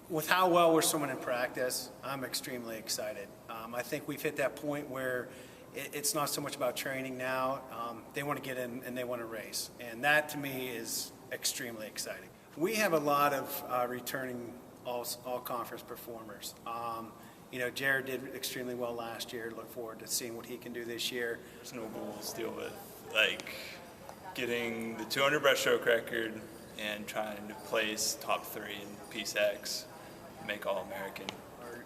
With how well we're swimming in practice, I'm extremely excited. I think we've hit that point where it's not so much about training now. They want to get in and they want to race. And that to me is extremely exciting. We have a lot of returning all-conference performers. Jared did extremely well last year. Look forward to seeing what he can do this year. There's no goals to deal with, like getting the 200 breaststroke record and trying to place top 3 in PSX, make All-American.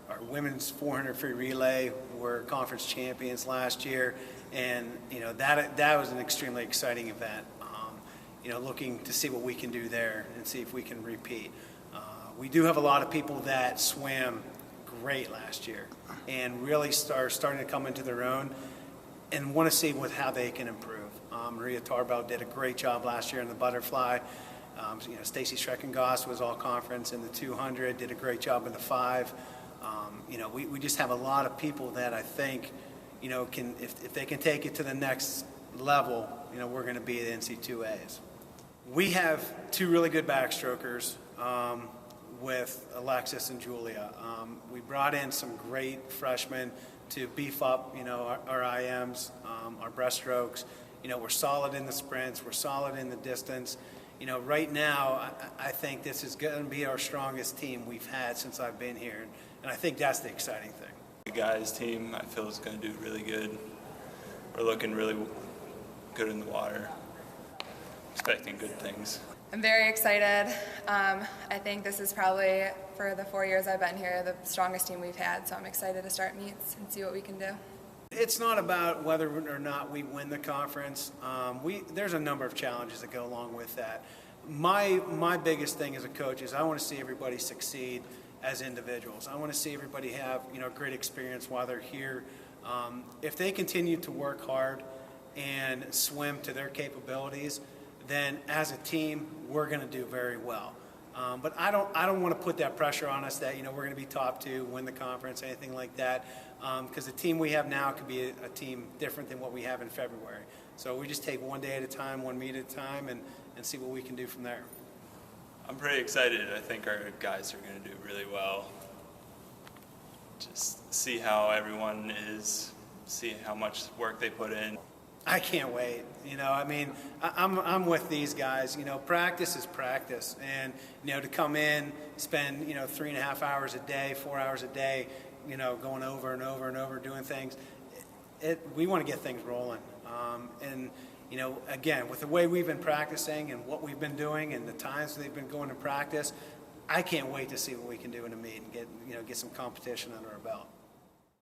Our women's 400 free relay were conference champions last year, and that was an extremely exciting event. Looking to see what we can do there and see if we can repeat. We do have a lot of people that swam great last year and really starting to come into their own and want to see how they can improve. Maria Tarbell did a great job last year in the butterfly. Stacy Schreckengoss was all conference in the 200, did a great job in the 5. We just have a lot of people that I think, can if they can take it to the next level, we're going to be the NC2As. We have 2 really good backstrokers with Alexis and Julia. We brought in some great freshmen to beef up, our IMs, our breaststrokes. We're solid in the sprints. We're solid in the distance. Right now, I think this is going to be our strongest team we've had since I've been here, and I think that's the exciting thing. The guys' team, I feel, is going to do really good. We're looking really good in the water, expecting good things. I'm very excited. I think this is probably, for the 4 years I've been here, the strongest team we've had, so I'm excited to start meets and see what we can do. It's not about whether or not we win the conference. There's a number of challenges that go along with that. My biggest thing as a coach is I want to see everybody succeed as individuals. I want to see everybody have great experience while they're here. If they continue to work hard and swim to their capabilities, then as a team we're going to do very well. But I don't want to put that pressure on us that we're going to be top 2, win the conference, anything like that, because the team we have now could be a team different than what we have in February. So we just take one day at a time, one meet at a time, and see what we can do from there. I'm pretty excited. I think our guys are going to do really well. Just see how everyone is, see how much work they put in. I can't wait. I'm with these guys. Practice is practice, and to come in, spend 3.5 hours a day, 4 hours a day, going over and over and over doing things. We want to get things rolling, and again, with the way we've been practicing and what we've been doing and the times they've been going to practice, I can't wait to see what we can do in a meet and get some competition under our belt.